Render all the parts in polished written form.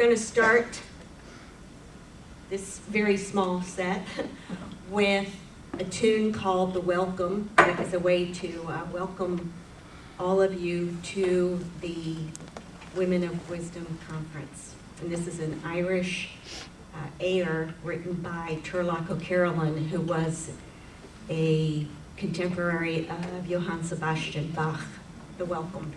going to start this very small set with a tune called The Welcome. It is a way to welcome all of you to the Women of Wisdom Conference. And this is an Irish air written by Turlough O'Carolan, who was a contemporary of Johann Sebastian Bach. The Welcome.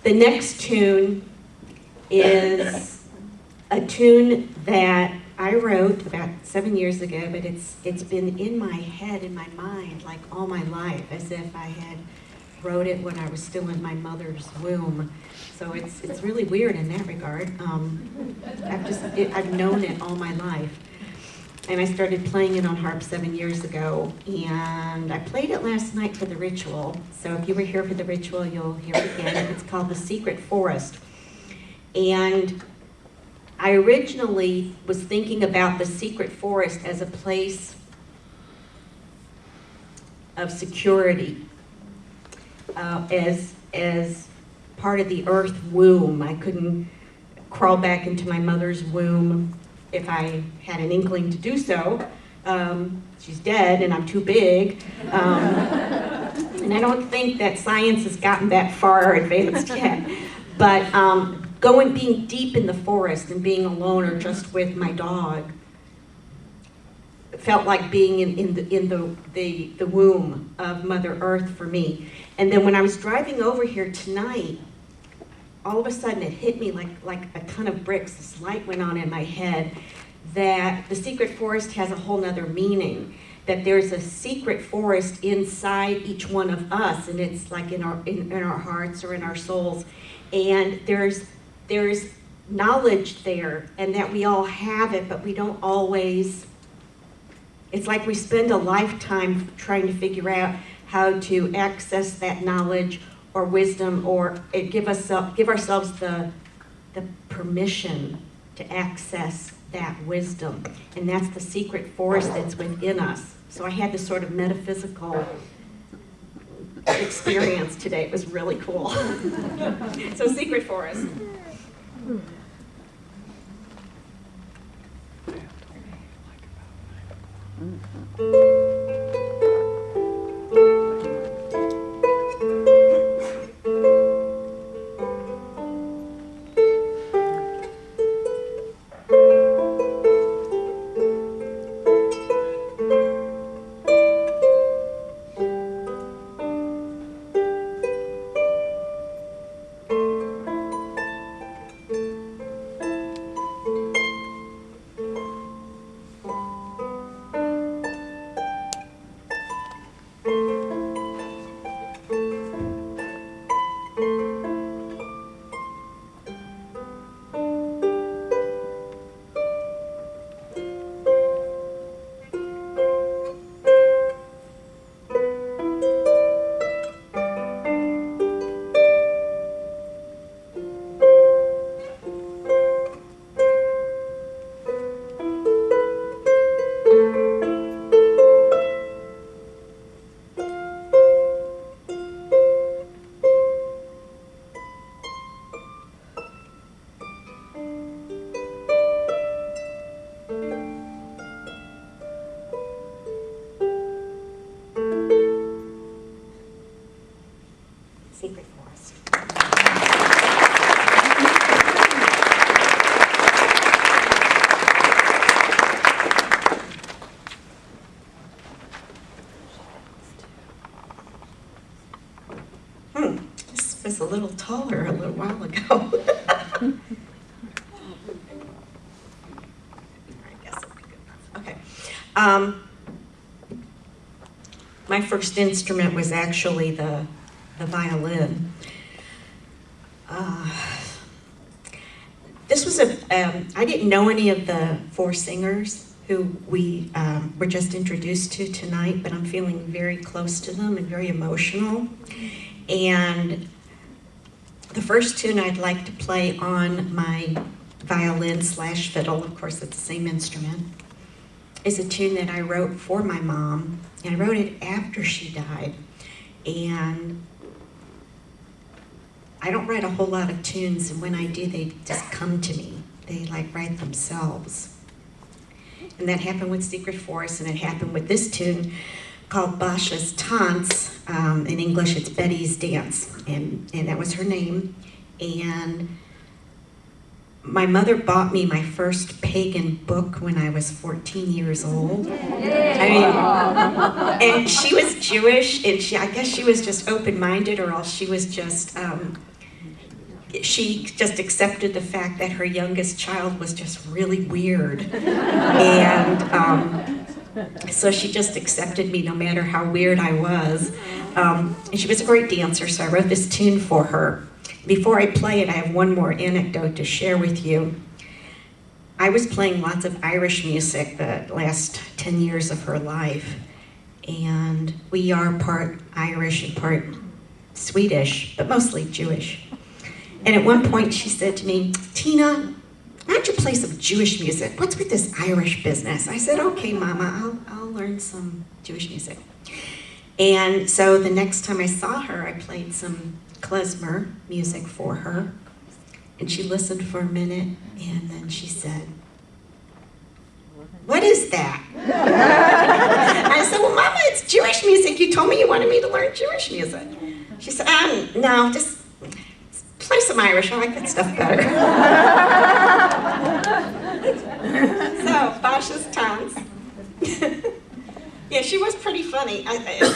The next tune is a tune that I wrote about 7 years ago, but it's been in my head, in my mind, like all my life, as if I had wrote it when I was still in my mother's womb. So it's really weird in that regard. I've known it all my life. And I started playing it on harp 7 years ago, and I played it last night for the ritual. So if you were here for the ritual, you'll hear it again. It's called The Secret Forest. And I originally was thinking about the secret forest as a place of security, as part of the earth womb. I couldn't crawl back into my mother's womb if I had an inkling to do so. She's dead and I'm too big. And I don't think that science has gotten that far advanced yet. But being deep in the forest and being alone or just with my dog felt like being in the womb of Mother Earth for me. And then when I was driving over here tonight, all of a sudden it hit me like a ton of bricks. This light went on in my head that the secret forest has a whole nother meaning, that there's a secret forest inside each one of us, and it's like in our hearts or in our souls, and there's knowledge there, and that we all have it, but we don't always. It's like we spend a lifetime trying to figure out how to access that knowledge or wisdom, or give ourselves the permission to access that wisdom. And that's the secret forest that's within us. So I had this sort of metaphysical experience today. It was really cool. So Secret Forest. Secret Forest. This was a little taller a little while ago. I guess it'll be good enough. Okay. My first instrument was actually the violin. This was I didn't know any of the four singers who we were just introduced to tonight, but I'm feeling very close to them and very emotional. And the first tune I'd like to play on my violin / fiddle, of course it's the same instrument, is a tune that I wrote for my mom, and I wrote it after she died. And I don't write a whole lot of tunes, and when I do, they just come to me. They like write themselves. And that happened with Secret Forest, and it happened with this tune called Basha's Tanz. In English, it's Betty's Dance, and that was her name. And my mother bought me my first pagan book when I was 14 years old. I mean, and she was Jewish, and I guess she was just open-minded, or else she was just, she just accepted the fact that her youngest child was just really weird. And so she just accepted me no matter how weird I was. And she was a great dancer, so I wrote this tune for her. Before I play it, I have one more anecdote to share with you. I was playing lots of Irish music the last 10 years of her life, and we are part Irish and part Swedish, but mostly Jewish. And at one point she said to me, "Tina, why don't you play some Jewish music? What's with this Irish business?" I said, "Okay, Mama, I'll learn some Jewish music." And so the next time I saw her, I played some klezmer music for her, and she listened for a minute, and then she said, "What is that?" I said, "Well, Mama, it's Jewish music. You told me you wanted me to learn Jewish music." She said, "No, just play some Irish. I like that stuff better." So, Basha's Tanz. Yeah, she was pretty funny.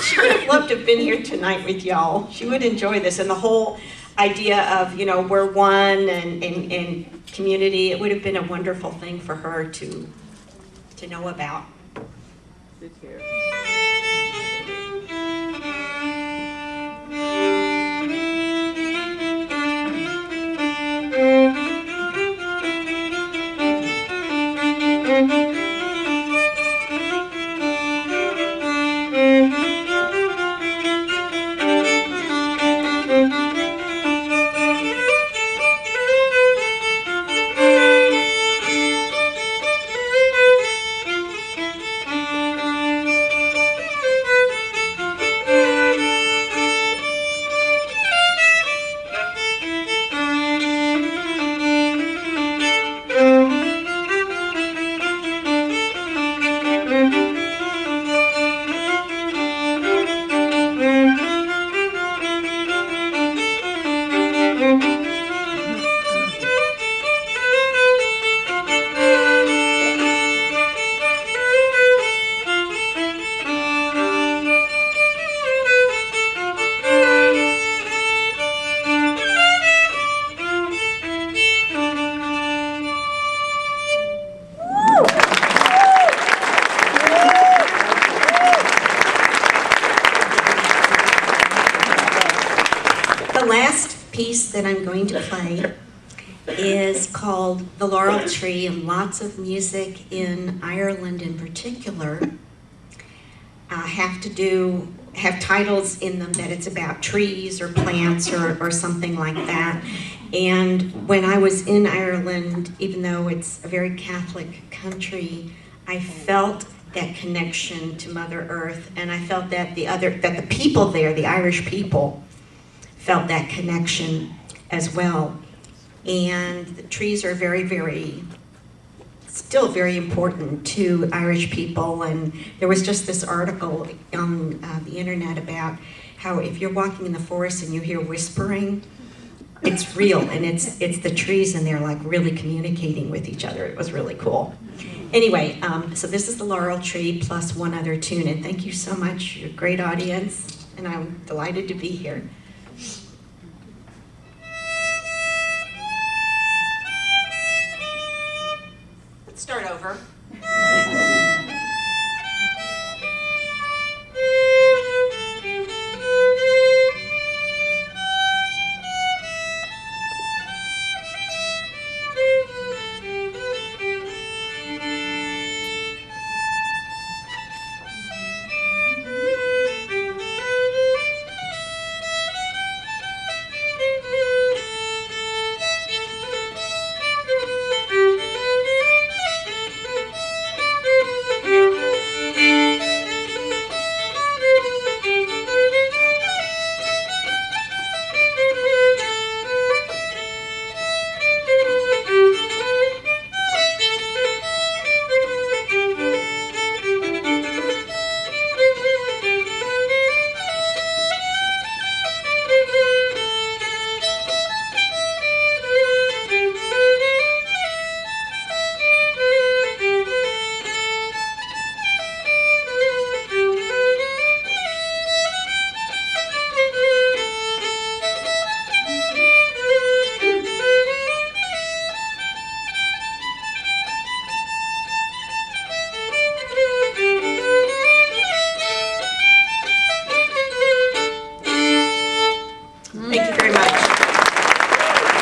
She would have loved to have been here tonight with y'all. She would enjoy this, and the whole idea of, you know, we're one and community. It would have been a wonderful thing for her to know about. Sit here. piece that I'm going to play is called The Laurel Tree, and lots of music in Ireland in particular have titles in them that it's about trees or plants or something like that. And when I was in Ireland, even though it's a very Catholic country, I felt that connection to Mother Earth, and I felt that the people there, the Irish people, felt that connection as well. And the trees are still very important to Irish people. And there was just this article on the internet about how if you're walking in the forest and you hear whispering, it's real, and it's the trees, and they're like really communicating with each other. It was really cool. Anyway, so this is the Laurel Tree plus one other tune, and thank you so much. You're a great audience, and I'm delighted to be here.